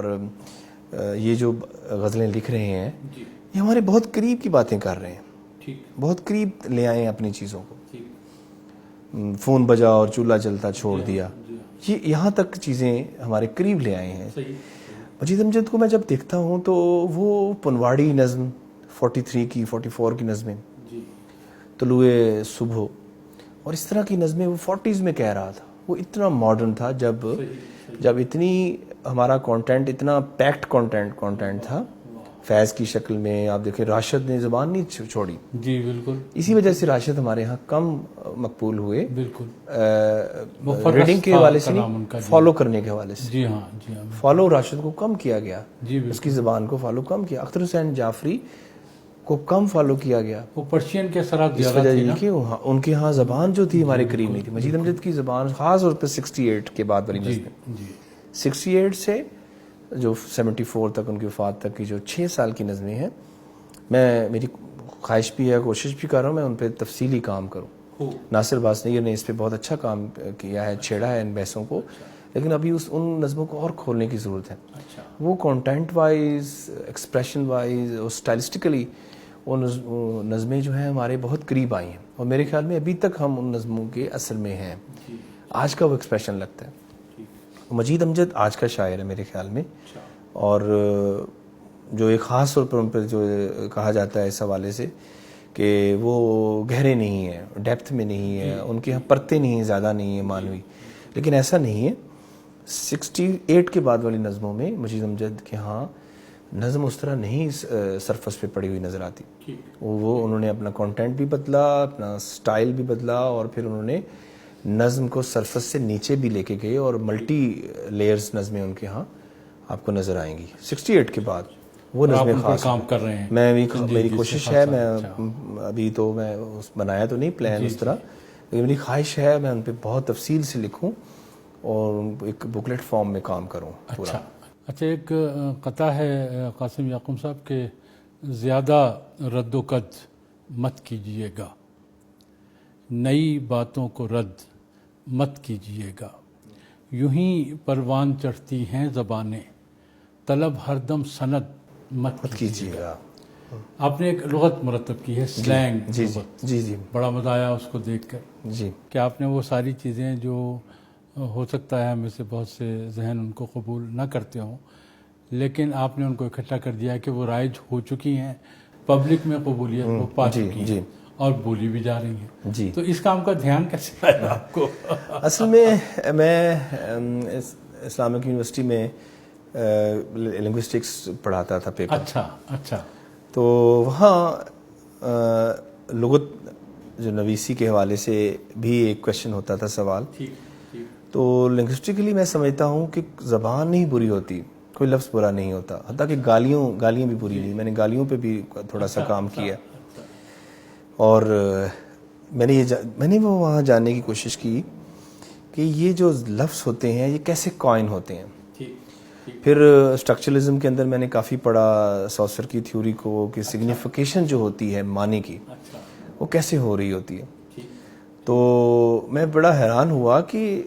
اور یہ جو غزلیں لکھ رہے ہیں یہ ہمارے بہت قریب کی باتیں کر رہے ہیں, بہت قریب لے آئے ہیں اپنی چیزوں کو. فون بجا اور چولہا جلتا چھوڑ دیا, یہ یہاں تک چیزیں ہمارے قریب لے آئے ہیں. مجید امجد کو میں جب دیکھتا ہوں تو وہ پنواڑی نظم 43 کی 44 کی نظمیں, طلوع صبح اور اس طرح کی نظمیں وہ 40s میں کہہ رہا تھا. وہ اتنا ماڈرن تھا جب اتنی ہمارا کانٹینٹ اتنا پیکڈ کانٹینٹ تھا فیض کی شکل میں. آپ دیکھیں راشد نے زبان نہیں چھوڑی. جی بالکل. اسی وجہ سے راشد ہمارے ہاں کم مقبول ہوئے, بالکل ریڈنگ کے حوالے سے نہیں, فالو کرنے کے حوالے سے. جی ہاں فالو راشد کو کم کیا گیا, جی اس کی زبان کو فالو کم کیا. اختر حسین جعفری کو کم فالو کیا گیا. وہ پرشین کے اثرات اس وجہ یہ کہ ان کے ہاں زبان جو تھی ہمارے قریب نہیں تھی. مجید امجد کی زبان خاص طور پہ 68 کے بعد والی نظمیں, 68 سے جو 74 تک ان کی وفات تک کی جو 6 سال کی نظمیں ہیں, میری خواہش بھی ہے, کوشش بھی کر رہا ہوں میں ان پہ تفصیلی کام کروں. ناصر باسنیر نے اس پہ بہت اچھا کام کیا ہے, چھیڑا ہے ان بحثوں کو, لیکن ابھی ان نظموں کو اور کھولنے کی ضرورت ہے. وہ کانٹینٹ وائز, ایکسپریشن وائز اور اسٹائلسٹکلی وہ نظمیں جو ہیں ہمارے بہت قریب آئی ہیں, اور میرے خیال میں ابھی تک ہم ان نظموں کے اثر میں ہیں. آج کا وہ ایکسپریشن لگتا ہے. مجید امجد آج کا شاعر ہے میرے خیال میں, اور جو ایک خاص طور پر ان پر جو کہا جاتا ہے اس حوالے سے کہ وہ گہرے نہیں ہیں, ڈیپتھ میں نہیں ہے, ان کے یہاں پرتے نہیں ہیں, زیادہ نہیں ہیں مانوی, لیکن ایسا نہیں ہے. 68 کے بعد والی نظموں میں مجید امجد کے ہاں نظم اس طرح نہیں سرفس پہ پڑی ہوئی نظر آتی. وہ انہوں نے اپنا کانٹینٹ بھی بدلا, اپنا سٹائل بھی بدلا, اور پھر انہوں نے نظم کو سرفس سے نیچے بھی لے کے گئے, اور ملٹی لیئرز نظمیں ان کے ہاں آپ کو نظر آئیں گی 68 کے بعد. وہ نظمیں خاص کام کر رہے ہیں. میری کوشش ہے, میں ابھی تو میں بنایا تو نہیں پلان اس طرح, لیکن میری خواہش ہے میں ان پہ بہت تفصیل سے لکھوں اور ایک بکلیٹ فارم میں کام کروں پورا. اچھا ایک قطع ہے قاسم یعقوب صاحب کے, زیادہ رد و قد مت کیجیے گا, نئی باتوں کو رد مت کیجیے گا, یوں ہی پروان چڑھتی ہیں زبانیں, طلب ہر دم سند مت کیجیے گا. آپ نے ایک لغت مرتب کی ہے, سلینگ. جی بڑا مزہ آیا اس کو دیکھ کر. جی کہ آپ نے وہ ساری چیزیں جو ہو سکتا ہے ہمیں سے بہت سے ذہن ان کو قبول نہ کرتے ہوں, لیکن آپ نے ان کو اکٹھا کر دیا کہ وہ رائج ہو چکی ہیں, پبلک میں قبولیت وہ پا چکی ہیں اور بولی بھی جا رہی ہیں. جی, تو اس کام کا دھیان کیسے آیا آپ کو؟ اصل میں اسلامک یونیورسٹی میں لنگوسٹکس پڑھاتا تھا پیپر. اچھا. تو وہاں لغت جو نویسی کے حوالے سے بھی ایک کویشچن ہوتا تھا, سوال. تو لنگوسٹکلی میں سمجھتا ہوں کہ زبان نہیں بری ہوتی, کوئی لفظ برا نہیں ہوتا, حتیٰ کہ گالیاں بھی بری نہیں. میں نے گالیوں پہ بھی تھوڑا سا کام کیا, اور میں نے وہ وہاں جاننے کی کوشش کی کہ یہ جو لفظ ہوتے ہیں یہ کیسے کوائن ہوتے ہیں. پھر اسٹرکچرلزم کے اندر میں نے کافی پڑھا سوسر کی تھیوری کو, کہ سگنیفیکیشن جو ہوتی ہے معنی کی وہ کیسے ہو رہی ہوتی ہے. تو میں بڑا حیران ہوا کہ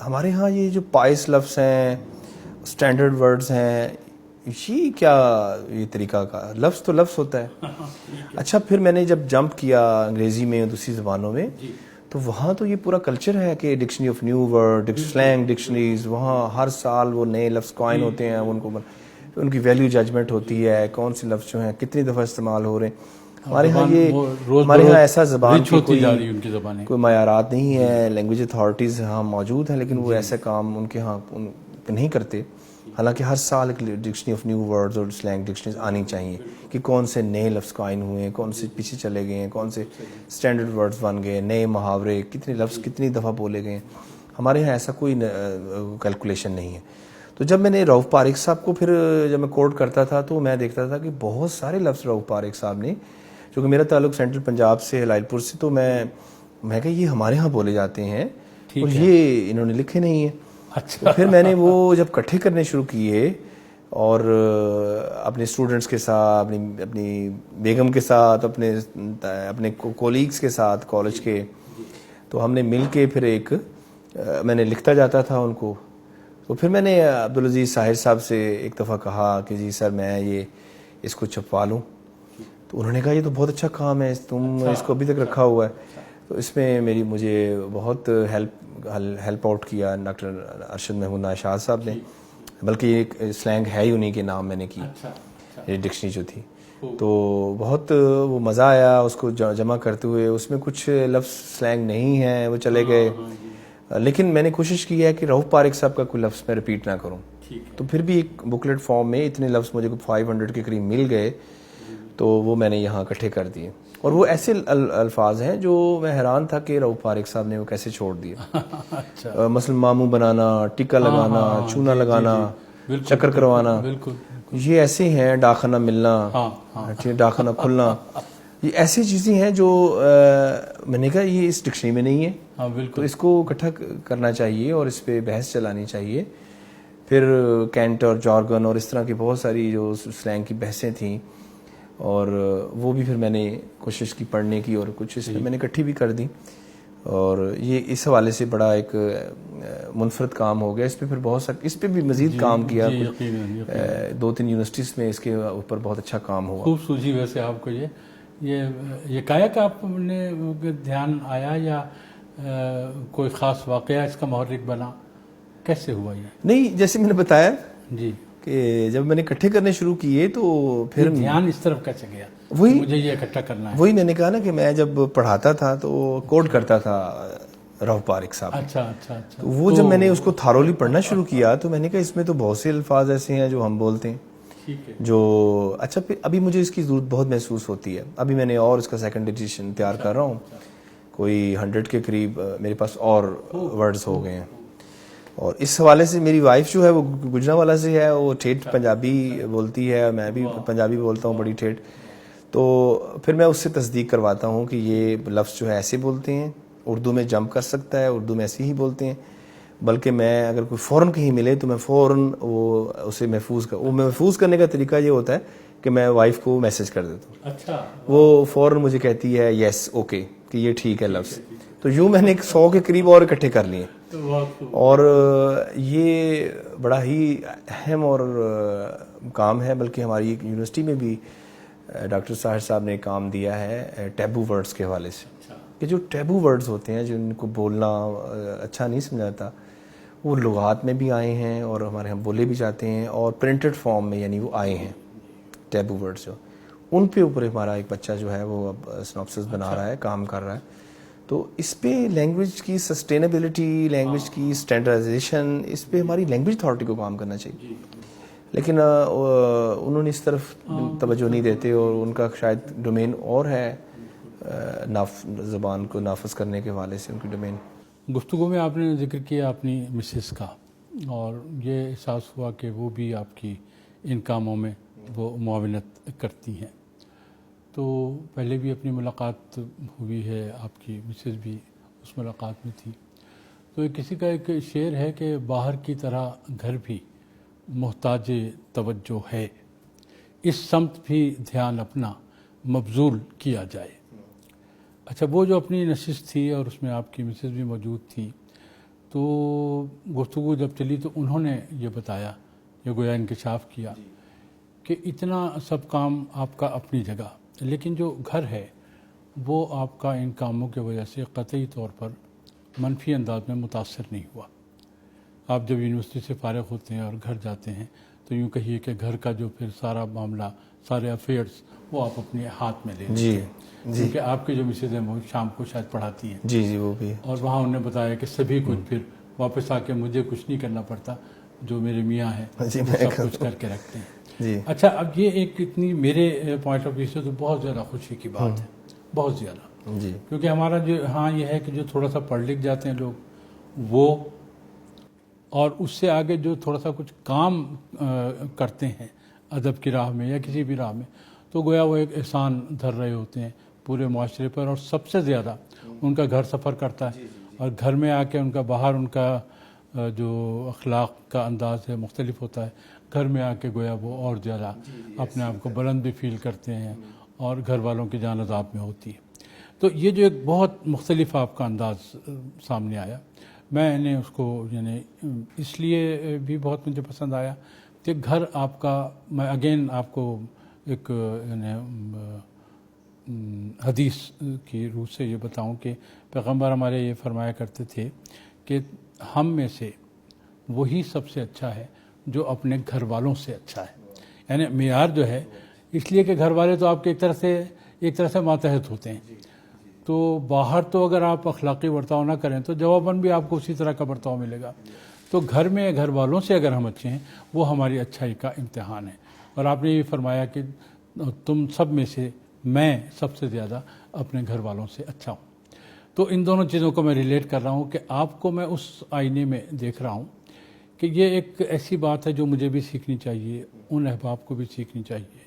ہمارے ہاں یہ جو پائس لفظ ہیں, اسٹینڈرڈ ورڈز ہیں, یہ کیا یہ طریقہ کا لفظ تو لفظ ہوتا ہے. اچھا پھر میں نے جب جمپ کیا انگریزی میں دوسری زبانوں میں, تو وہاں تو یہ پورا کلچر ہے کہ dictionary of new word, slang dictionaries, وہاں ہر سال وہ نئے لفظ کوائن ہوتے ہیں, ان کی ویلیو ججمنٹ ہوتی ہے, کون سے لفظ جو ہیں کتنی دفعہ استعمال ہو رہے ہیں. ہمارے ہاں ایسا زبان کی کوئی معیارات نہیں ہے. لینگویج اتھارٹیز ہاں موجود ہیں, لیکن وہ ایسے کام ان کے ہاں نہیں کرتے. حالانکہ ہر سال ایک ڈکشنری آف نیو ورڈز اور سلینگ ڈکشنریز آنی چاہیے کہ کون سے نئے لفظ قائم ہوئے ہیں, کون سے پیچھے چلے گئے ہیں, کون سے اسٹینڈرڈ ورڈز بن گئے, نئے محاورے, کتنے لفظ کتنی دفعہ بولے گئے ہیں. ہمارے یہاں ایسا کوئی کیلکولیشن نہیں ہے. تو جب میں نے رؤف پاریک صاحب کو پھر جب میں کوٹ کرتا تھا تو میں دیکھتا تھا کہ بہت سارے لفظ رؤف پاریک صاحب نے, چونکہ میرا تعلق سینٹرل پنجاب سے, لائل پور سے, تو میں کہ یہ ہمارے ہاں بولے جاتے ہیں اور یہ انہوں نے لکھے نہیں ہیں. تو پھر میں نے وہ جب اکٹھے کرنے شروع کیے اور اپنے اسٹوڈنٹس کے ساتھ, اپنی بیگم کے ساتھ, اپنے کولیگس کے ساتھ کالج کے, تو ہم نے مل کے پھر میں نے لکھتا جاتا تھا ان کو. تو پھر میں نے عبدالعزیز ساحر صاحب سے ایک دفعہ کہا کہ جی سر میں یہ اس کو چھپوا لوں. تو انہوں نے کہا یہ تو بہت اچھا کام ہے, تم اس کو ابھی تک رکھا ہوا ہے. تو اس میں مجھے بہت ہیلپ آؤٹ کیا ڈاکٹر ارشد محمود ناشاد صاحب نے, بلکہ ایک سلینگ ہے ہی انہیں کے نام میں نے کی, یہ ڈکشنری جو تھی. تو بہت وہ مزہ آیا اس کو جمع کرتے ہوئے. اس میں کچھ لفظ سلینگ نہیں ہیں, وہ چلے گئے, لیکن میں نے کوشش کی ہے کہ رؤف پاریک صاحب کا کوئی لفظ میں ریپیٹ نہ کروں. تو پھر بھی ایک بکلیٹ فارم میں اتنے لفظ مجھے 500 کے قریب مل گئے, تو وہ میں نے یہاں اکٹھے کر دیے. اور وہ ایسے الفاظ ہیں جو میں حیران تھا کہ رؤف پاریک صاحب نے وہ کیسے چھوڑ دیے. مثلا ماموں بنانا, ٹکا لگانا, چونا لگانا, چکر کروانا, یہ ایسے ہیں. ڈاکخانہ ملنا, ڈاکخانہ کھلنا, یہ ایسی چیزیں ہیں جو میں نے کہا یہ اس ڈکشنری میں نہیں ہے, تو اس کو اکٹھا کرنا چاہیے اور اس پہ بحث چلانی چاہیے. پھر کینٹ اور جارگن اور اس طرح کی بہت ساری جو سلینگ کی بحثیں تھیں, اور وہ بھی پھر میں نے کوشش کی پڑھنے کی, اور کچھ اس میں نے اکٹھی بھی کر دی. اور یہ اس حوالے سے بڑا ایک منفرد کام ہو گیا. اس پہ پھر اس پہ بھی مزید کام کیا, 2-3 یونیورسٹیز میں اس کے اوپر بہت اچھا کام ہوا. خوب سوچی ویسے آپ کو یہ کایا آپ نے دھیان آیا, یا کوئی خاص واقعہ اس کا محرک بنا, کیسے ہوا یہ؟ نہیں, جیسے میں نے بتایا جی کہ جب میں نے اکٹھے کرنے شروع کیے تو پھر دھیان اس طرف کیسے گیا, وہی مجھے یہ اکٹھا کرنا ہے. وہی میں نے کہا نا کہ میں جب پڑھاتا تھا تو کوڈ کرتا تھا رؤف پاریک صاحب. اچھا. تو وہ جب میں نے اس کو تھارولی پڑھنا شروع کیا تو میں نے کہا اس میں تو بہت سے الفاظ ایسے ہیں جو ہم بولتے ہیں جو اچھا. پھر ابھی مجھے اس کی ضرورت بہت محسوس ہوتی ہے. ابھی میں نے اور اس کا سیکنڈ ایڈیشن تیار کر رہا ہوں, کوئی 100 کے قریب میرے پاس اور ورڈز ہو گئے ہیں. اور اس حوالے سے میری وائف جو ہے وہ گجرانوالہ سے ہے, وہ ٹھیٹھ پنجابی بولتی ہے, میں بھی پنجابی بولتا ہوں بڑی ٹھیٹھ. تو پھر میں اس سے تصدیق کرواتا ہوں کہ یہ لفظ جو ہے ایسے بولتے ہیں, اردو میں جمپ کر سکتا ہے, اردو میں ایسے ہی بولتے ہیں. بلکہ میں اگر کوئی فوراً کہیں ملے تو میں فوراً وہ اسے محفوظ کرنے کا طریقہ یہ ہوتا ہے کہ میں وائف کو میسج کر دیتا ہوں. اچھا. وہ فوراً مجھے کہتی ہے یس اوکے کہ یہ ٹھیک ہے لفظ. تو یوں میں نے 100 کے قریب اور اکٹھے کر لیے. اور یہ بڑا ہی اہم اور کام ہے, بلکہ ہماری یونیورسٹی میں بھی ڈاکٹر ساحر صاحب نے کام دیا ہے ٹیبو ورڈز کے حوالے سے, کہ جو ٹیبو ورڈز ہوتے ہیں جن کو بولنا اچھا نہیں سمجھاتا, وہ لغات میں بھی آئے ہیں اور ہمارے ہم بولے بھی جاتے ہیں, اور پرنٹڈ فارم میں یعنی وہ آئے ہیں ٹیبو ورڈز جو, ان پہ اوپر ہمارا ایک بچہ جو ہے وہ اب سنopsis بنا رہا ہے, کام کر رہا ہے. تو اس پہ لینگویج کی سسٹینیبلٹی, لینگویج کی اسٹینڈرڈائزیشن, اس پہ ہماری لینگویج اتھارٹی کو کام کرنا چاہیے. لیکن انہوں نے اس طرف توجہ نہیں دیتے, اور ان کا شاید ڈومین اور ہے زبان کو نافذ کرنے کے حوالے سے ان کی ڈومین. گفتگو میں آپ نے ذکر کیا اپنی مسز کا, اور یہ احساس ہوا کہ وہ بھی آپ کی ان کاموں میں وہ معاونت کرتی ہیں. تو پہلے بھی اپنی ملاقات ہوئی ہے, آپ کی مسز بھی اس ملاقات میں تھی. تو کسی کا ایک شعر ہے کہ باہر کی طرح گھر بھی محتاج توجہ ہے, اس سمت بھی دھیان اپنا مبذول کیا جائے. اچھا, وہ جو اپنی نشست تھی اور اس میں آپ کی مسز بھی موجود تھی, تو گفتگو جب چلی تو انہوں نے یہ بتایا, یہ گویا انکشاف کیا کہ اتنا سب کام آپ کا اپنی جگہ, لیکن جو گھر ہے وہ آپ کا ان کاموں کی وجہ سے قطعی طور پر منفی انداز میں متاثر نہیں ہوا. آپ جب یونیورسٹی سے فارغ ہوتے ہیں اور گھر جاتے ہیں تو یوں کہیے کہ گھر کا جو پھر سارا معاملہ, سارے افیئرس وہ آپ اپنے ہاتھ میں لے لیتے ہیں. کیونکہ آپ کی جو مسز ہیں وہ شام کو شاید پڑھاتی ہیں. جی وہ بھی. اور وہاں انہوں نے بتایا کہ سبھی کچھ پھر واپس آ کے مجھے کچھ نہیں کرنا پڑتا, جو میرے میاں ہیں سب کچھ کر کے رکھتے ہیں. اچھا, اب یہ ایک اتنی میرے پوائنٹ آف ویو سے تو بہت زیادہ خوشی کی بات ہے, بہت زیادہ. کیونکہ ہمارا جو یہ ہے کہ جو تھوڑا سا پڑھ لکھ جاتے ہیں لوگ وہ, اور اس سے آگے جو تھوڑا سا کچھ کام کرتے ہیں ادب کی راہ میں یا کسی بھی راہ میں, تو گویا وہ ایک احسان دھر رہے ہوتے ہیں پورے معاشرے پر. اور سب سے زیادہ ان کا گھر سفر کرتا ہے, اور گھر میں آ کے ان کا باہر ان کا جو اخلاق کا انداز ہے مختلف ہوتا ہے. گھر میں آ کے گویا وہ اور زیادہ اپنے آپ کو بلند بھی فیل کرتے ہیں, اور گھر والوں کی جان عذاب میں ہوتی ہے. تو یہ جو ایک بہت مختلف آپ کا انداز سامنے آیا. میں نے اس کو یعنی اس لیے بھی بہت مجھے پسند آیا کہ گھر آپ کا، میں اگین آپ کو ایک یعنی حدیث کی روح سے یہ بتاؤں کہ پیغمبر ہمارے یہ فرمایا کرتے تھے کہ ہم میں سے وہی سب سے اچھا ہے جو اپنے گھر والوں سے اچھا ہے. یعنی معیار جو ہے، اس لیے کہ گھر والے تو آپ کے ایک طرح سے ماتحت ہوتے ہیں، تو باہر تو اگر آپ اخلاقی برتاؤ نہ کریں تو جواباً بھی آپ کو اسی طرح کا برتاؤ ملے گا. تو گھر میں گھر والوں سے اگر ہم اچھے ہیں، وہ ہماری اچھائی کا امتحان ہے. اور آپ نے یہ فرمایا کہ تم سب میں سے میں سب سے زیادہ اپنے گھر والوں سے اچھا ہوں. تو ان دونوں چیزوں کو میں ریلیٹ کر رہا ہوں کہ آپ کو میں اس آئینے میں دیکھ رہا ہوں کہ یہ ایک ایسی بات ہے جو مجھے بھی سیکھنی چاہیے، ان احباب کو بھی سیکھنی چاہیے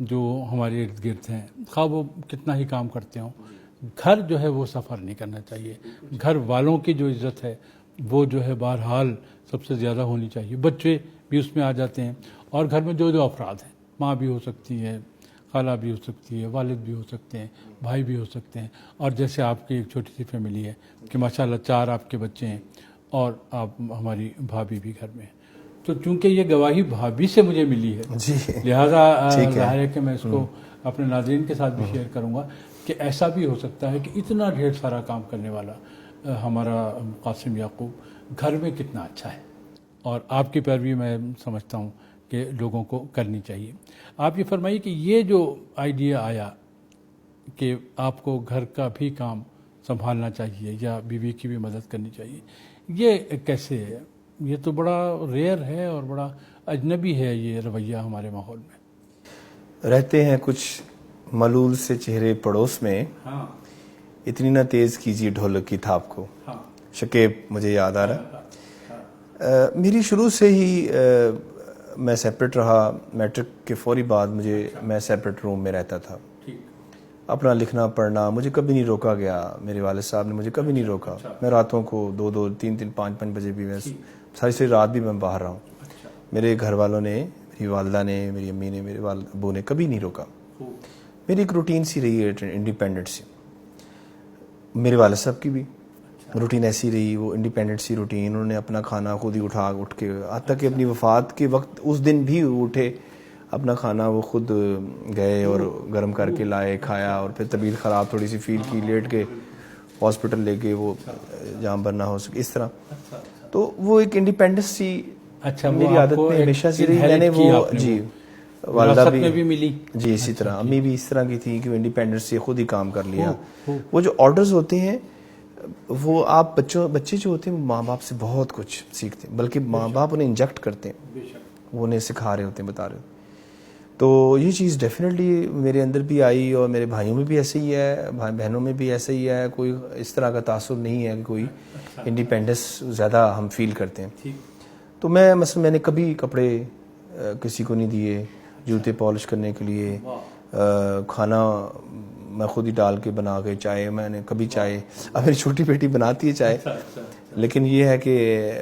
جو ہمارے ارد گرد ہیں، خواہ وہ کتنا ہی کام کرتے ہوں. گھر جو ہے وہ سفر نہیں کرنا چاہیے. گھر والوں کی جو عزت ہے وہ جو ہے بہرحال سب سے زیادہ ہونی چاہیے. بچے بھی اس میں آ جاتے ہیں، اور گھر میں جو افراد ہیں، ماں بھی ہو سکتی ہے، خالہ بھی ہو سکتی ہے، والد بھی ہو سکتے ہیں، بھائی بھی ہو سکتے ہیں. اور جیسے آپ کی ایک چھوٹی سی فیملی ہے کہ ماشاءاللہ 4 آپ کے بچے ہیں اور آپ ہماری بھابھی بھی گھر میں ہیں. تو چونکہ یہ گواہی بھابھی سے مجھے ملی ہے، جی لہٰذا ظاہر ہے کہ میں اس کو اپنے ناظرین کے ساتھ بھی شیئر کروں گا کہ ایسا بھی ہو سکتا ہے کہ اتنا ڈھیر سارا کام کرنے والا ہمارا قاسم یعقوب گھر میں کتنا اچھا ہے. اور آپ کی پیروی میں سمجھتا ہوں کہ لوگوں کو کرنی چاہیے. آپ یہ فرمائیے کہ یہ جو آئیڈیا آیا کہ آپ کو گھر کا بھی کام سنبھالنا چاہیے یا بیوی کی بھی مدد کرنی چاہیے، یہ کیسے ہے؟ یہ تو بڑا ریئر ہے اور بڑا اجنبی ہے یہ رویہ ہمارے ماحول میں. رہتے ہیں کچھ ملول سے چہرے پڑوس میں، ہاں اتنی نہ تیز کیجیے ڈھولک کی تھاپ کو. ہاں شکیب مجھے یاد آ رہا. میری شروع سے ہی میں سیپریٹ رہا. میٹرک کے فوری بعد میں سیپریٹ روم میں رہتا تھا. اپنا لکھنا پڑھنا مجھے کبھی نہیں روکا گیا. میرے والد صاحب نے مجھے کبھی نہیں روکا. میں راتوں کو 2-2 3-3 5-5 بجے بھی میں ساری رات بھی میں باہر رہا ہوں. میرے گھر والوں نے، میری والدہ نے، میری امی نے، میرے ابو نے کبھی نہیں روکا. میری ایک روٹین سی رہی ہے، انڈیپینڈنٹ سی. میرے والد صاحب کی بھی روٹین ایسی رہی، وہ انڈیپینڈنٹ سی روٹین. انہوں نے اپنا کھانا خود ہی اٹھ کے حتیٰ کہ اپنی وفات کے وقت اس دن بھی اٹھے، اپنا کھانا وہ خود گئے اور گرم کر کے لائے، کھایا. اور پھر طبیعت خراب تھوڑی سی فیل کی، لیٹ کے ہاسپٹل لے کے وہ جام بھر نہ ہو سکے اس طرح. تو وہ ایک انڈیپینڈنس سی میری عادت میں ہمیشہ سے رہی. میں نے وہ جی والدہ بھی ملی جی اسی طرح، امی بھی اس طرح کی تھی کہ وہ انڈیپینڈنس سے خود ہی کام کر لیا. وہ جو آرڈرز ہوتے ہیں وہ آپ بچے جو ہوتے ہیں وہ ماں باپ سے بہت کچھ سیکھتے ہیں، بلکہ ماں باپ انہیں انجیکٹ کرتے ہیں، وہ انہیں سکھا رہے ہوتے ہیں، بتا رہے ہوتے ہیں. تو یہ چیز ڈیفینیٹلی میرے اندر بھی آئی اور میرے بھائیوں میں بھی ایسے ہی ہے، بہنوں میں بھی ایسے ہی ہے. کوئی اس طرح کا تعصب نہیں ہے کہ کوئی انڈیپینڈنس زیادہ ہم فیل کرتے ہیں. تو میں نے کبھی کپڑے کسی کو نہیں دیے، جوتے پالش کرنے کے لیے، کھانا میں خود ہی ڈال کے بنا کے، چائے میں نے کبھی چائے، اب میری چھوٹی بیٹی بناتی ہے چائے، لیکن یہ ہے کہ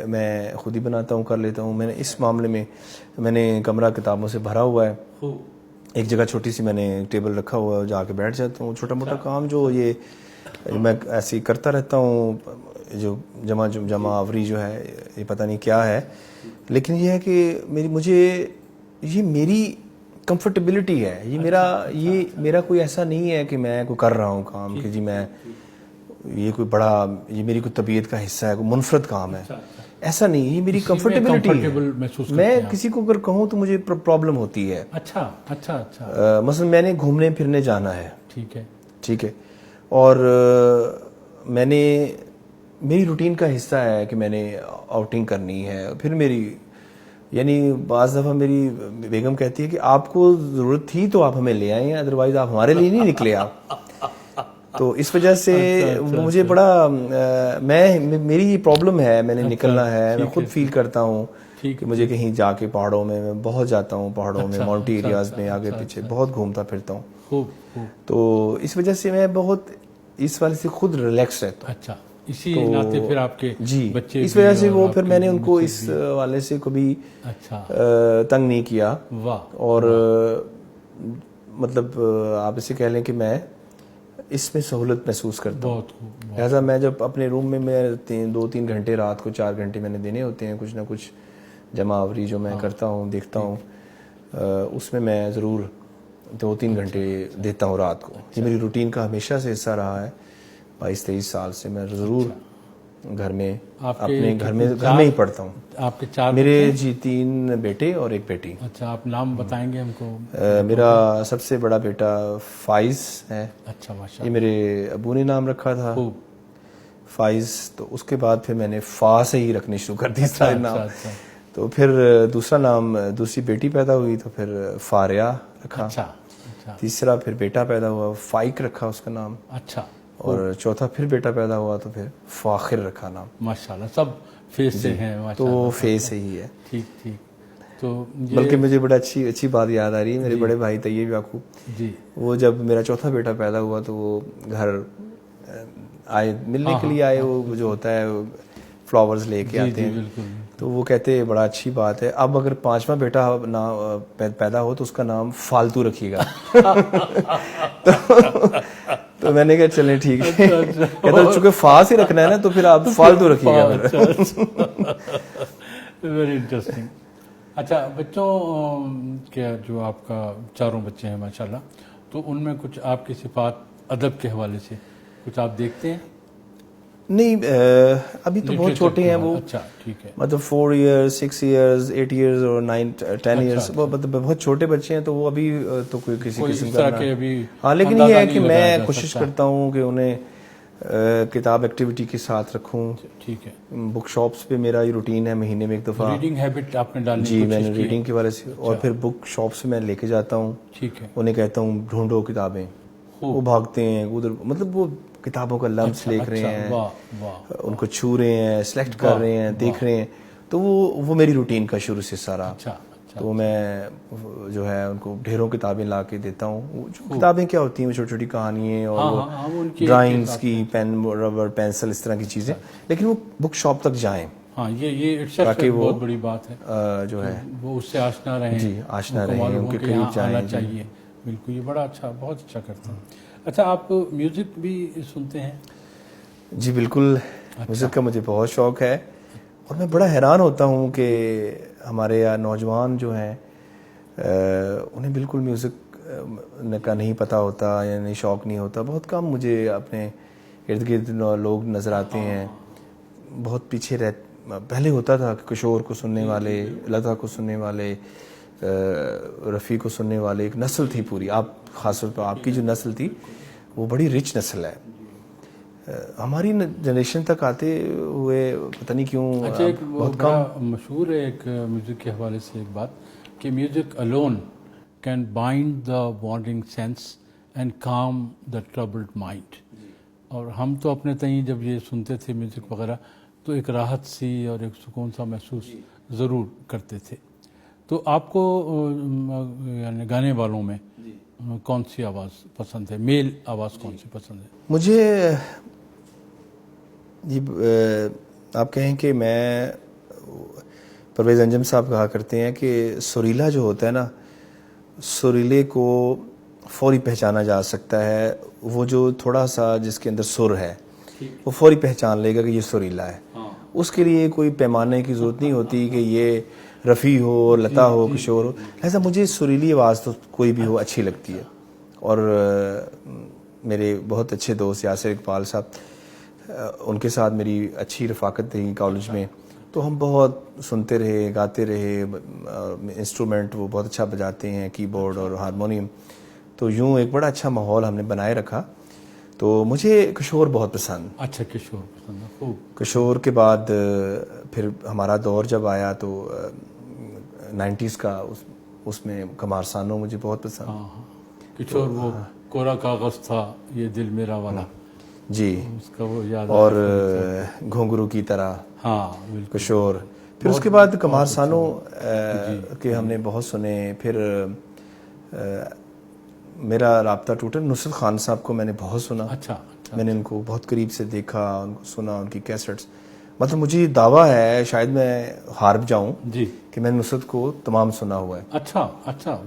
میں خود ہی بناتا ہوں، کر لیتا ہوں. میں نے اس معاملے میں نے کمرہ کتابوں سے بھرا ہوا ہے. ایک جگہ چھوٹی سی میں نے ٹیبل رکھا ہوا ہے، جا کے بیٹھ جاتا ہوں. چھوٹا موٹا کام جو یہ میں ایسے ہی کرتا رہتا ہوں. جو جمع آوری جو ہے یہ پتہ نہیں کیا ہے، لیکن یہ ہے کہ یہ میری کمفرٹیبلٹی ہے. یہ میرا کوئی ایسا نہیں ہے کہ میں کوئی کر رہا ہوں کام کہ جی میں یہ کوئی بڑا، یہ میری کوئی طبیعت کا حصہ ہے، کوئی منفرد کام ہے، ایسا نہیں. یہ میری کمفرٹیبلٹی ہے. میں کسی کو اگر کہوں تو مجھے پرابلم ہوتی ہے. اچھا مثلا میں نے گھومنے پھرنے جانا ہے، ٹھیک ہے، اور میری روٹین کا حصہ ہے کہ میں نے آؤٹنگ کرنی ہے. پھر یعنی بعض دفعہ میری بیگم کہتی ہے کہ آپ کو ضرورت تھی تو آپ ہمیں لے آئے ہیں، ادروائز آپ ہمارے لیے نہیں نکلے آپ. تو اس وجہ سے مجھے بڑا میری یہ پرابلم ہے. میں نے نکلنا ہے، میں خود فیل کرتا ہوں کہ مجھے کہیں جا کے پہاڑوں میں بہت جاتا ہوں، پہاڑوں میں، ماؤنٹی ایریاز میں آگے پیچھے بہت گھومتا پھرتا ہوں. تو اس وجہ سے میں بہت اس والے سے خود ریلیکس رہتا ہوں. اچھا، اسی ناطے پھر آپ کے بچے اس وجہ سے وہ پھر میں نے ان کو اس والے سے کبھی تنگ نہیں کیا. اور مطلب آپ اسے کہہ لیں کہ میں اس میں سہولت محسوس کرتا ہوں. بہت خوب. لہٰذا میں جب اپنے روم میں 2-3 گھنٹے رات کو 4 گھنٹے میں نے دینے ہوتے ہیں کچھ نہ کچھ جمع آوری جو میں کرتا ہوں دیکھتا ہوں, اس میں ضرور 2-3 گھنٹے دیتا ہوں رات کو. یہ میری روٹین کا ہمیشہ سے حصہ رہا ہے. 22-23 سال سے میں ضرور گھر میں اپنے گھر میں ہی پڑھتا ہوں. آپ کے 4 میرے 3 بیٹے اور 1 بیٹی. اچھا, آپ نام بتائیں گے ہم کو؟ میرا سب سے بڑا بیٹا فائز ہے. اچھا, ماشاء یہ میرے ابو نے نام رکھا تھا خوب. فائز. تو اس کے بعد پھر میں نے فا سے ہی رکھنے شروع کر دی سارے نام. اچھا. تو پھر دوسرا نام, دوسری بیٹی پیدا ہوئی تو پھر فاریا رکھا. اچھا. تیسرا پھر بیٹا پیدا ہوا, فائق رکھا اس کا نام. اچھا. اور چوتھا پھر بیٹا پیدا ہوا تو پھر فاخر رکھا نام. ماشاءاللہ, سب فیس سے ہیں ماشاءاللہ. تو فیس سے ہی ہے. ٹھیک. تو بلکہ مجھے بڑا اچھی بات یاد آ رہی ہے. میرے بڑے بھائی طیب یعقوب, جی, وہ جب میرا چوتھا بیٹا پیدا ہوا تو وہ گھر آئے, ملنے کے لیے آئے. وہ جو ہوتا ہے فلاورز لے کے آتے ہیں. بالکل. تو وہ کہتے ہیں بڑا اچھی بات ہے, اب اگر 5واں بیٹا پیدا ہو تو اس کا نام فالتو رکھیے گا. تو میں نے کہا چلیں ٹھیک ہے. کہتا چونکہ فا سے رکھنا ہے نا تو پھر آپ فالتو رکھیے گا. Very interesting. اچھا, بچوں کے جو آپ کا 4 بچے ہیں ماشاءاللہ, تو ان میں کچھ آپ کی صفات ادب کے حوالے سے کچھ آپ دیکھتے ہیں؟ نہیں, ابھی تو بہت چھوٹے ہیں وہ. اچھا, ٹھیک ہے. مطلب 4 ایئرز 6 ایئرز 8 ایئرز اور 9-10 ایئرز, مطلب بہت چھوٹے بچے ہیں تو وہ ابھی تو کوئی کسی قسم کا ہاں. لیکن یہ ہے کہ میں کوشش کرتا ہوں کہ انہیں کتاب ایکٹیویٹی کے ساتھ رکھوں. ٹھیک ہے. بک شاپس پہ میرا یہ روٹین ہے, مہینے میں 1 دفعہ ریڈنگ ہیبٹ آپ نے ڈالنی. جی, میں نے ریڈنگ کے والے سے, اور پھر بک شاپ سے میں لے کے جاتا ہوں. ٹھیک ہے. انہیں کہتا ہوں ڈھونڈو کتابیں. وہ بھاگتے ہیں ادھر, مطلب وہ کتابوں کا لمس دیکھ رہے ہیں, ان کو چھو رہے ہیں, سلیکٹ کر رہے ہیں, دیکھ رہے ہیں. تو وہ میری روٹین کا شروع سے سارا. تو میں جو ہے ان کو ڈھیروں کتابیں لا کے دیتا ہوں. جو کتابیں کیا ہوتی ہیں, وہ چھوٹی چھوٹی کہانیاں اور ڈرائنگس کی, پین ربڑ پینسل اس طرح کی چیزیں, لیکن وہ بک شاپ تک جائیں. ہاں, یہ تاکہ وہ بہت بڑی بات ہے جو ہے وہ اس سے آشنا رہیں. جی, آشنا رہیں, ان کے قریب جائیں. چاہیے. بالکل, یہ بڑا اچھا, بہت اچھا کرتے ہیں. اچھا, آپ میوزک بھی سنتے ہیں؟ جی بالکل, میوزک کا مجھے بہت شوق ہے. اور میں بڑا حیران ہوتا ہوں کہ ہمارے یہاں نوجوان جو ہیں انہیں بالکل میوزک کا نہیں پتہ ہوتا, یعنی شوق نہیں ہوتا. بہت کم مجھے اپنے ارد گرد لوگ نظر آتے ہیں بہت پیچھے پہلے ہوتا تھا کہ کشور کو سننے والے, لتا کو سننے والے, رفیع کو سننے والے, ایک نسل تھی پوری. آپ خاص طور پر آپ کی جو نسل تھی وہ بڑی رچ نسل ہے. ہماری جنریشن تک آتے ہوئے پتہ نہیں کیوں بہت کم. مشہور ہے ایک میوزک کے حوالے سے ایک بات کہ music alone can bind the wandering sense and calm the troubled mind. اور ہم تو اپنے تئیں جب یہ سنتے تھے میوزک وغیرہ تو ایک راحت سی اور ایک سکون سا محسوس ضرور کرتے تھے. تو آپ کو یعنی گانے والوں میں کون سی آواز پسند ہے, میل آواز کون سی پسند ہے؟ مجھے آپ کہیں کہ میں, پرویز انجم صاحب کہا کرتے ہیں کہ سریلا جو ہوتا ہے نا, سریلے کو فوری پہچانا جا سکتا ہے. وہ جو تھوڑا سا جس کے اندر سر ہے وہ فوری پہچان لے گا کہ یہ سریلا ہے. اس کے لیے کوئی پیمانے کی ضرورت نہیں ہوتی کہ یہ رفیع ہو, لتا ہو, کشور ہو. ایسا مجھے سریلی آواز تو کوئی بھی ہو اچھی لگتی ہے. اور میرے بہت اچھے دوست یاسر اقبال صاحب, ان کے ساتھ میری اچھی رفاقت رہی کالج میں, تو ہم بہت سنتے رہے, گاتے رہے. انسٹرومنٹ وہ بہت اچھا بجاتے ہیں, کی بورڈ اور ہارمونیم. تو یوں ایک بڑا اچھا ماحول ہم نے بنائے رکھا. تو مجھے کشور بہت پسند. اچھا, کشور پسند ہے, خوب. کشور کے بعد پھر ہمارا دور جب آیا تو 90s کا, اس میں قمار سانو مجھے بہت پسند. کشور وہ کورا کاغذ تھا یہ دل میرا والا, جی, اس کا وہ یاد. اور گھنگرو کی طرح, ہاں کشور. پھر اس کے بعد قمار سانو کے ہم نے بہت سنے. پھر میرا رابطہ ٹوٹا, نصرت خان صاحب کو میں نے بہت سنا. اچھا, میں نے ان کو بہت قریب سے دیکھا, ان کو سنا, ان کی کیسٹس. مطلب مجھے یہ دعویٰ ہے, شاید میں ہار جاؤں جی, کہ میں نے نصرت کو تمام سنا ہوا ہے. اچھا,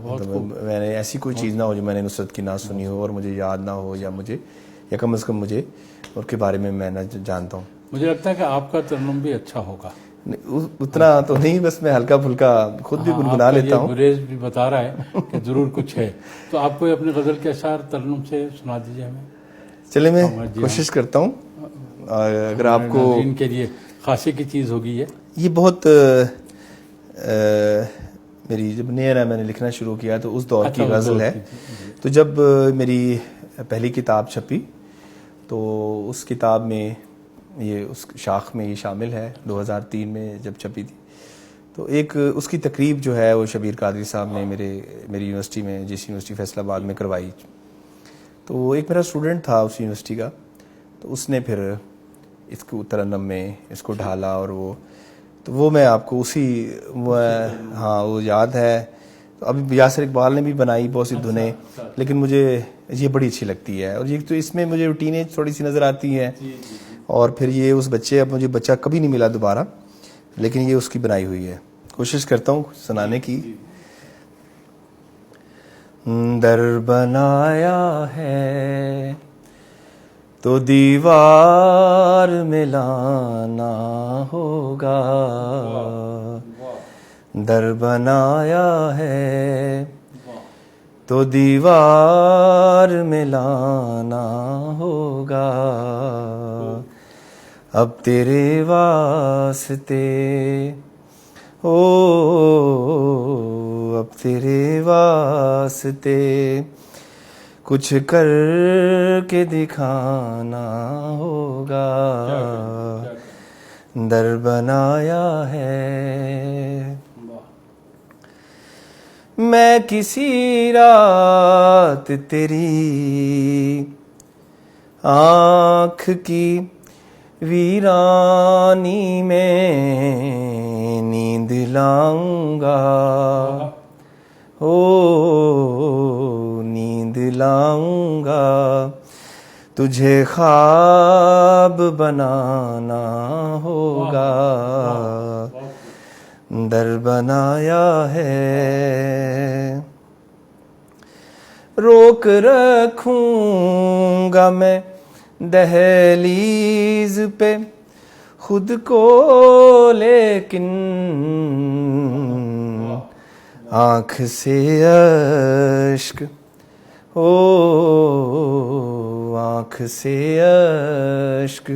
بہت خوب. میں نے ایسی کوئی چیز نہ ہو جو میں نے نصرت کی نہ سنی ہو اور مجھے یاد نہ ہو یا مجھے یا کم از کم مجھے ان کے بارے میں نہ جانتا ہوں. مجھے لگتا ہے کہ آپ کا ترنم بھی اچھا ہوگا. اتنا تو نہیں, بس میں ہلکا پھلکا خود بھی گنگنا لیتا ہوں. گریز بھی بتا رہا ہے کہ ضرور کچھ ہے. تو آپ کوئی اپنی غزل کے اشعار ترنم سے سنا دیجیے ہمیں. چلے میں کوشش کرتا ہوں, اگر آپ کو ناظرین کے لیے خاصی کی چیز ہوگی. یہ بہت میری جب نیا میں نے لکھنا شروع کیا تو اس دور کی غزل ہے. تو جب میری پہلی کتاب چھپی تو اس کتاب میں یہ اس شاخ میں یہ شامل ہے. 2003 میں جب چھپی تھی تو ایک اس کی تقریب جو ہے وہ شبیر قادری صاحب نے میری یونیورسٹی میں, جس یونیورسٹی فیصل آباد میں کروائی. تو ایک میرا اسٹوڈنٹ تھا اس یونیورسٹی کا, تو اس نے پھر اس کو ترنم میں اس کو ڈھالا, اور وہ میں آپ کو ہاں وہ یاد ہے. تو ابھی یاسر اقبال نے بھی بنائی بہت سی دھنیں, لیکن مجھے یہ بڑی اچھی لگتی ہے. اور یہ تو اس میں مجھے ٹینیج تھوڑی سی نظر آتی ہے, اور پھر یہ اس بچے, اب مجھے بچہ کبھی نہیں ملا دوبارہ, لیکن یہ اس کی بنائی ہوئی ہے. کوشش کرتا ہوں سنانے کی. در بنایا ہے تو دیوار میں لانا ہوگا, در بنایا ہے تو دیوار میں لانا ہوگا. اب تیرے واسطے اب تیرے واسطے کچھ کر کے دکھانا ہوگا. در بنایا ہے میں کسی رات تیری آنکھ کی ویرانی میں نیند لاؤں گا, نیند لاؤں گا. تجھے خواب بنانا ہوگا, در بنایا ہے. روک رکھوں گا میں دہلیز پہ خود کو, لیکن آنکھ سے اشک آنکھ سے اشک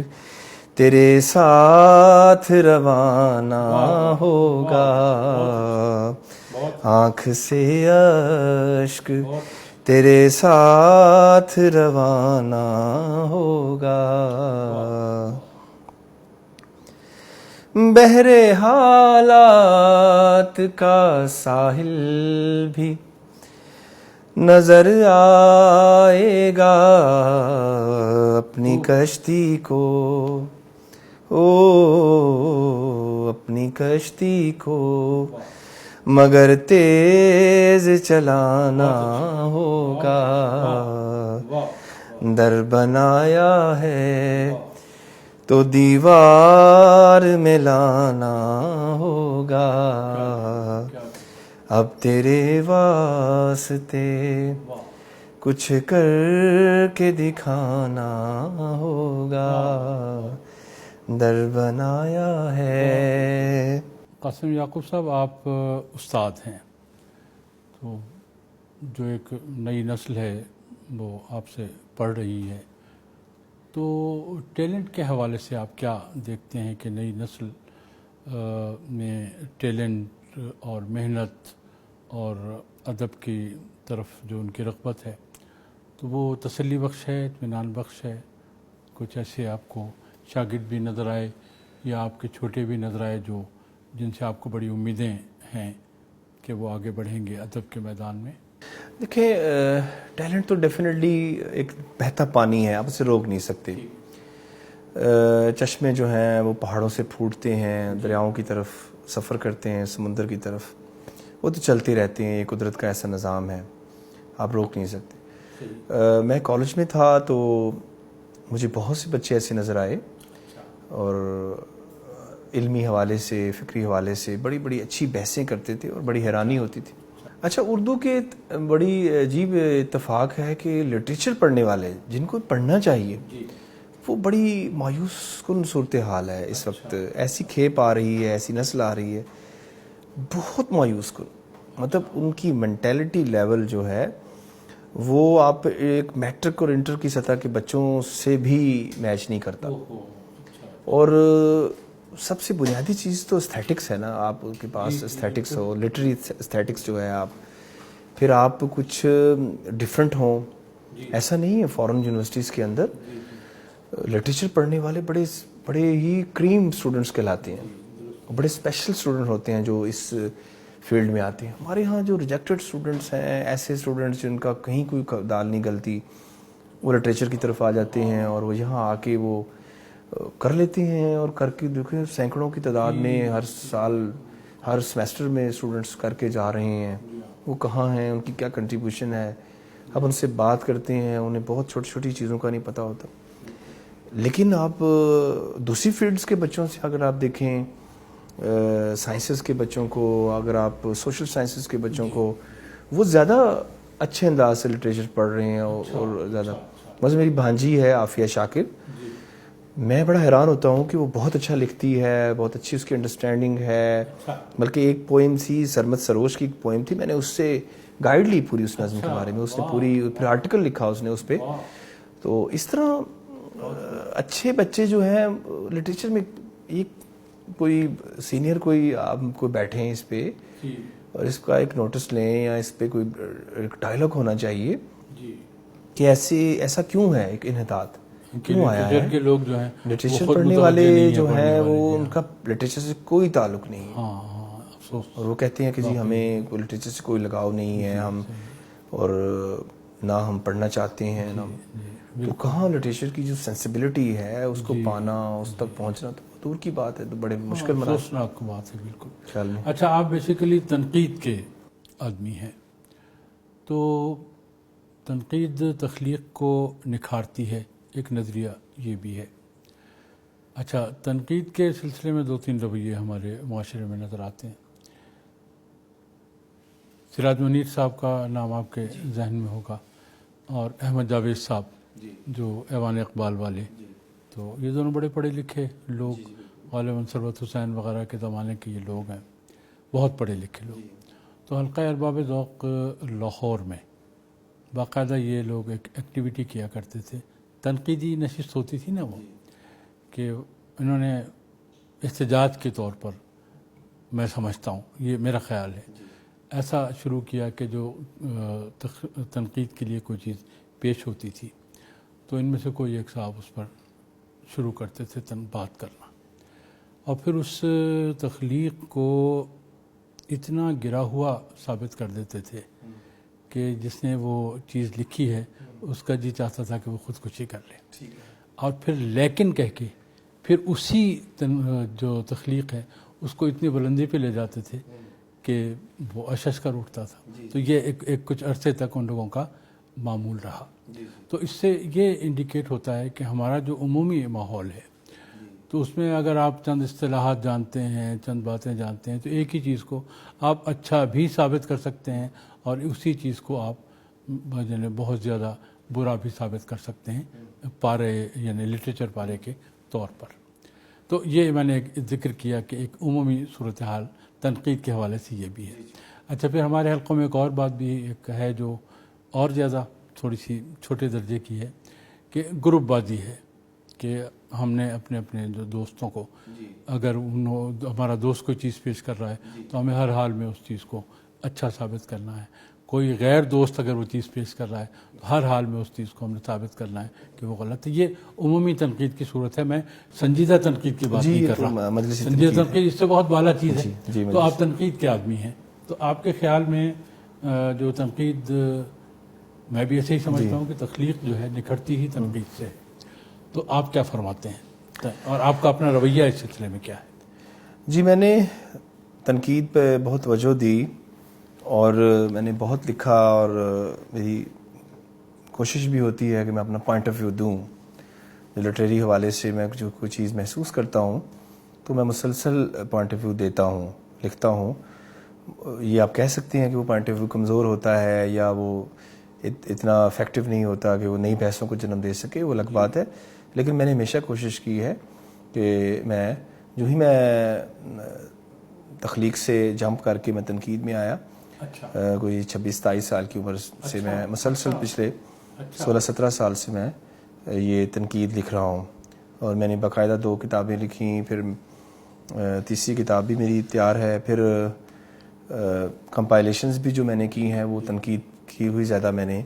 تیرے ساتھ روانہ ہوگا. آنکھ سے اشک تیرے ساتھ روانہ ہوگا. بحر حالات کا ساحل بھی نظر آئے گا اپنی کشتی کو, اپنی کشتی کو, مگر تیز چلانا ہوگا. در بنایا ہے تو دیوار میں لانا ہوگا. اب تیرے واسطے کچھ کر کے دکھانا ہوگا. در بنایا ہے. قاسم یعقوب صاحب, آپ استاد ہیں, تو جو ایک نئی نسل ہے وہ آپ سے پڑھ رہی ہے, تو ٹیلنٹ کے حوالے سے آپ کیا دیکھتے ہیں کہ نئی نسل میں ٹیلنٹ اور محنت اور ادب کی طرف جو ان کی رغبت ہے, تو وہ تسلی بخش ہے, اطمینان بخش ہے؟ کچھ ایسے آپ کو شاگرد بھی نظر آئے یا آپ کے چھوٹے بھی نظر آئے جو جن سے آپ کو بڑی امیدیں ہیں کہ وہ آگے بڑھیں گے ادب کے میدان میں؟ دیکھیں, ٹیلنٹ تو ڈیفینیٹلی ایک بہتا پانی ہے, آپ اسے روک نہیں سکتے. چشمے جو ہیں وہ پہاڑوں سے پھوٹتے ہیں, دریاؤں کی طرف سفر کرتے ہیں, سمندر کی طرف, وہ تو چلتے رہتے ہیں. یہ قدرت کا ایسا نظام ہے, آپ روک نہیں سکتے. میں کالج میں تھا تو مجھے بہت سے بچے ایسے نظر آئے, اور علمی حوالے سے, فکری حوالے سے بڑی بڑی اچھی بحثیں کرتے تھے, اور بڑی حیرانی ہوتی تھی. اچھا، اردو کے بڑی عجیب اتفاق ہے کہ لٹریچر پڑھنے والے جن کو پڑھنا چاہیے وہ بڑی مایوس کن صورتحال ہے اس وقت. ایسی کھیپ آ رہی ہے، ایسی نسل آ رہی ہے بہت مایوس کن. مطلب ان کی مینٹیلٹی لیول جو ہے وہ آپ ایک میٹرک اور انٹر کی سطح کے بچوں سے بھی میچ نہیں کرتا. اور سب سے بنیادی چیز تو استھیٹکس ہے نا. آپ کے پاس استھیٹکس ہو، لٹری استھیٹکس جو ہے، آپ پھر آپ کچھ ڈفرینٹ ہوں. ایسا نہیں ہے فارن یونیورسٹیز کے اندر لٹریچر پڑھنے والے بڑے ہی کریم اسٹوڈنٹس کہلاتے ہیں، بڑے اسپیشل اسٹوڈنٹ ہوتے ہیں جو اس فیلڈ میں آتے ہیں. ہمارے ہاں جو ریجیکٹڈ اسٹوڈنٹس ہیں، ایسے اسٹوڈنٹس جن کا کہیں کوئی دال نہیں گلتی، وہ لٹریچر کی طرف آ جاتے ہیں اور وہ یہاں آ کے وہ کر لیتے ہیں. اور کر کے دیکھیں سینکڑوں کی تعداد میں ہر سال ہر سمیسٹر میں اسٹوڈنٹس کر کے جا رہے ہیں. وہ کہاں ہیں، ان کی کیا کنٹریبیوشن ہے. اب ان سے بات کرتے ہیں، انہیں بہت چھوٹی چھوٹی چیزوں کا نہیں پتہ ہوتا. لیکن آپ دوسری فیلڈز کے بچوں سے اگر آپ دیکھیں، سائنسز کے بچوں کو، اگر آپ سوشل سائنسز کے بچوں کو، وہ زیادہ اچھے انداز سے لٹریچر پڑھ رہے ہیں. اور زیادہ بس میری بھانجی ہے عافیہ شاکر، میں بڑا حیران ہوتا ہوں کہ وہ بہت اچھا لکھتی ہے، بہت اچھی اس کی انڈرسٹینڈنگ ہے. بلکہ ایک پوئم تھی سرمت سروش کی، ایک پوئم تھی، میں نے اس سے گائیڈ لی پوری اس نظم کے بارے میں. اس نے پوری پھر آرٹیکل لکھا اس نے اس پہ. تو اس طرح اچھے بچے جو ہیں لٹریچر میں، ایک کوئی سینئر کوئی آپ کوئی بیٹھے ہیں اس پہ اور اس کا ایک نوٹس لیں، یا اس پہ کوئی ایک ڈائلاگ ہونا چاہیے کہ ایسا کیوں ہے، ایک انحطاط کیوں آیا ہے. کے لوگ جو ہیں لٹریچر پڑھنے والے جو ہیں وہ ان کا لٹریچر سے کوئی تعلق نہیں ہے. اور وہ کہتے ہیں کہ جی ہمیں کوئی لٹریچر سے کوئی لگاؤ نہیں ہے، ہم اور نہ ہم پڑھنا چاہتے ہیں نہ. تو کہاں لٹریچر کی جو سینسیبلٹی ہے اس کو پانا، اس تک پہنچنا تو دور کی بات ہے. تو بڑے مشکل افسوسناک بات ہے بالکل. خیال میں. اچھا، آپ بیسیکلی تنقید کے آدمی ہیں، تو تنقید تخلیق کو نکھارتی ہے، ایک نظریہ یہ بھی ہے. اچھا، تنقید کے سلسلے میں 2-3 رویے ہمارے معاشرے میں نظر آتے ہیں. سراج منیر صاحب کا نام آپ کے ذہن میں ہوگا، اور احمد جاوید صاحب جو ایوان اقبال والے. تو یہ دونوں بڑے پڑھے لکھے لوگ، غالباً ثروت حسین وغیرہ کے زمانے کے یہ لوگ ہیں، بہت پڑھے لکھے لوگ. تو حلقہ ارباب ذوق لاہور میں باقاعدہ یہ لوگ ایک ایکٹیویٹی کیا کرتے تھے، تنقیدی نشست ہوتی تھی نا وہ، کہ انہوں نے احتجاج کے طور پر، میں سمجھتا ہوں یہ میرا خیال ہے، ایسا شروع کیا کہ جو تنقید کے لیے کوئی چیز پیش ہوتی تھی تو ان میں سے کوئی ایک صاحب اس پر شروع کرتے تھے بات کرنا، اور پھر اس تخلیق کو اتنا گرا ہوا ثابت کر دیتے تھے کہ جس نے وہ چیز لکھی ہے اس کا جی چاہتا تھا کہ وہ خودکشی کر لے. اور پھر لیکن کہہ کے پھر اسی جو تخلیق ہے اس کو اتنی بلندی پہ لے جاتے تھے کہ وہ اشش کر اٹھتا تھا. تو یہ ایک کچھ عرصے تک ان لوگوں کا معمول رہا. تو اس سے یہ انڈیکیٹ ہوتا ہے کہ ہمارا جو عمومی ماحول ہے، تو اس میں اگر آپ چند اصطلاحات جانتے ہیں، چند باتیں جانتے ہیں، تو ایک ہی چیز کو آپ اچھا بھی ثابت کر سکتے ہیں اور اسی چیز کو آپ بہت زیادہ برا بھی ثابت کر سکتے ہیں، پارے یعنی لٹریچر پارے کے طور پر. تو یہ میں نے ایک ذکر کیا کہ ایک عمومی صورتحال تنقید کے حوالے سے یہ بھی ہے. اچھا، پھر ہمارے حلقوں میں ایک اور بات بھی ایک ہے جو اور زیادہ تھوڑی سی چھوٹے درجے کی ہے، کہ گروپ بازی ہے، کہ ہم نے اپنے جو دوستوں کو، اگر ہمارا دوست کوئی چیز پیش کر رہا ہے تو ہمیں ہر حال میں اس چیز کو اچھا ثابت کرنا ہے. کوئی غیر دوست اگر وہ چیز پیش کر رہا ہے تو ہر حال میں اس چیز کو ہم نے ثابت کرنا ہے کہ وہ غلط ہے. یہ عمومی تنقید کی صورت ہے، میں سنجیدہ تنقید کی بات نہیں کر رہا. سنجیدہ تنقید اس سے بہت بالا چیز ہے. تو آپ تنقید کے آدمی ہیں، تو آپ کے خیال میں جو تنقید، میں بھی ایسے ہی سمجھتا ہوں کہ تخلیق جو ہے نکھرتی ہی تنقید سے. تو آپ کیا فرماتے ہیں اور آپ کا اپنا رویہ اس سلسلے میں کیا ہے؟ جی، میں نے تنقید پہ بہت توجہ دی اور میں نے بہت لکھا، اور میری کوشش بھی ہوتی ہے کہ میں اپنا پوائنٹ آف ویو دوں. لٹریری حوالے سے میں جو کوئی چیز محسوس کرتا ہوں تو میں مسلسل پوائنٹ آف ویو دیتا ہوں، لکھتا ہوں. یہ آپ کہہ سکتے ہیں کہ وہ پوائنٹ آف ویو کمزور ہوتا ہے یا وہ اتنا افیکٹو نہیں ہوتا کہ وہ نئی بحثوں کو جنم دے سکے، وہ الگ بات ہے. لیکن میں نے ہمیشہ کوشش کی ہے کہ میں جو ہی میں تخلیق سے جمپ کر کے میں تنقید میں آیا، کوئی 26-27 سال کی عمر سے میں مسلسل پچھلے 16-17 سال سے میں یہ تنقید لکھ رہا ہوں. اور میں نے باقاعدہ 2 کتابیں لکھیں، پھر تیسری کتاب بھی میری تیار ہے. پھر کمپائلیشنز بھی جو میں نے کی ہیں وہ تنقید کی ہوئی زیادہ میں نے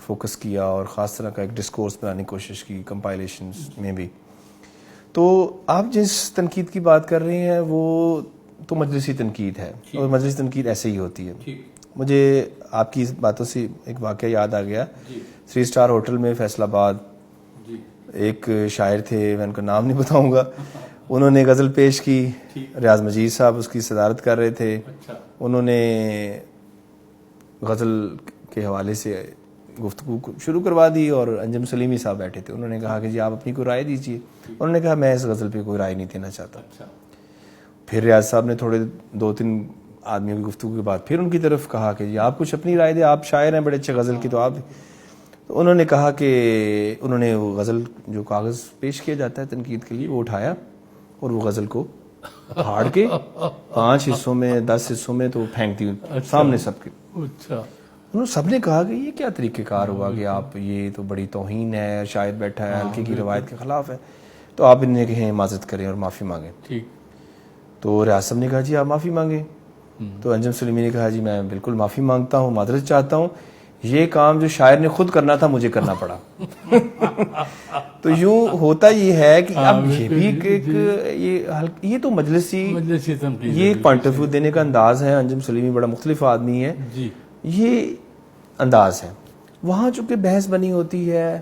فوکس کیا اور خاص طرح کا ایک ڈسکورس بنانے کی کوشش کی کمپائلیشنز میں بھی. تو آپ جس تنقید کی بات کر رہے ہیں وہ تو مجلسی تنقید ہے، اور مجلسی تنقید ایسے ہی ہوتی ہے. مجھے آپ کی باتوں سے ایک واقعہ یاد آ گیا. 3 اسٹار ہوٹل میں فیصل آباد ایک شاعر تھے، میں ان کا نام نہیں بتاؤں گا، انہوں نے غزل پیش کی. ریاض مجید صاحب اس کی صدارت کر رہے تھے. انہوں نے غزل کے حوالے سے گفتگو شروع کروا دی اور انجم سلیمی صاحب بیٹھے تھے. انہوں نے کہا کہ جی آپ اپنی کوئی رائے دیجیے. انہوں نے کہا میں اس غزل پہ کوئی رائے نہیں دینا چاہتا. پھر ریاض صاحب نے تھوڑے 2-3 آدمیوں کی گفتگو کے بعد پھر ان کی طرف کہا کہ جی آپ کچھ اپنی رائے دیں، آپ شاعر ہیں بڑے اچھے غزل کی، تو آپ. تو انہوں نے کہا کہ انہوں نے وہ غزل جو کاغذ پیش کیا جاتا ہے تنقید کے لیے وہ اٹھایا اور وہ غزل کو پھاڑ کے 5 حصوں میں 10 حصوں میں تو پھینک دی سامنے سب کے. انہوں سب نے کہا کہ یہ کیا طریقہ کار ہوا کہ آپ، یہ تو بڑی توہین ہے، شاعر بیٹھا ہے ہلکے کی روایت کے خلاف ہے، تو آپ انہیں کہیں معذرت کریں اور معافی مانگیں. تو ریاض صاحب نے کہا جی آپ معافی مانگیں. تو انجم سلیمی نے کہا جی میں بالکل معافی مانگتا ہوں، معذرت چاہتا ہوں، یہ کام جو شاعر نے خود کرنا تھا مجھے کرنا پڑا. تو یوں ہوتا یہ ہے کہ اب یہ بھی یہ تو مجلسی یہ ایک پوائنٹ آف ویو دینے کا انداز ہے. انجم سلیمی بڑا مختلف آدمی ہے، یہ انداز ہے. وہاں چونکہ بحث بنی ہوتی ہے،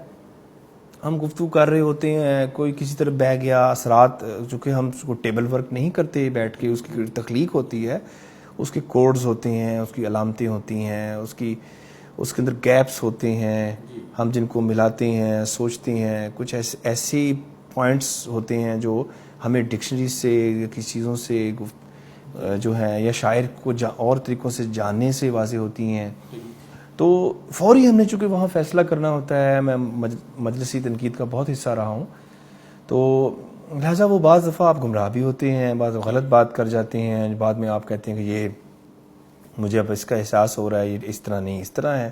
ہم گفتگو کر رہے ہوتے ہیں، کوئی کسی طرف بہ گیا، اثرات چونکہ ہم اس کو ٹیبل ورک نہیں کرتے بیٹھ کے، اس کی تخلیق ہوتی ہے، اس کے کوڈز ہوتے ہیں، اس کی علامتیں ہوتی ہیں، اس کے اندر گیپس ہوتے ہیں، ہم جن کو ملاتے ہیں، سوچتے ہیں. کچھ ایسی پوائنٹس ہوتے ہیں جو ہمیں ڈکشنری سے یا کسی چیزوں سے جو ہیں یا شاعر کو اور طریقوں سے جاننے سے واضح ہوتی ہیں. تو فوری ہم نے چونکہ وہاں فیصلہ کرنا ہوتا ہے. میں مجلسی تنقید کا بہت حصہ رہا ہوں، تو لہٰذا وہ بعض دفعہ آپ گمراہ بھی ہوتے ہیں، بعض غلط بات کر جاتے ہیں، بعد میں آپ کہتے ہیں کہ یہ مجھے اب اس کا احساس ہو رہا ہے، یہ اس طرح نہیں اس طرح ہے.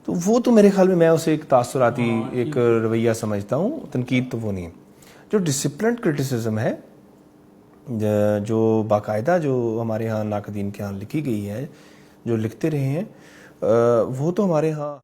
تو وہ تو میرے خیال میں اسے ایک تاثراتی ایک رویہ سمجھتا ہوں. تنقید تو وہ نہیں. جو ڈسپلنڈ کرٹیسزم ہے، جو باقاعدہ جو ہمارے ہاں ناقدین کے ہاں لکھی گئی ہے، جو لکھتے رہے ہیں، وہ تو ہمارے ہاں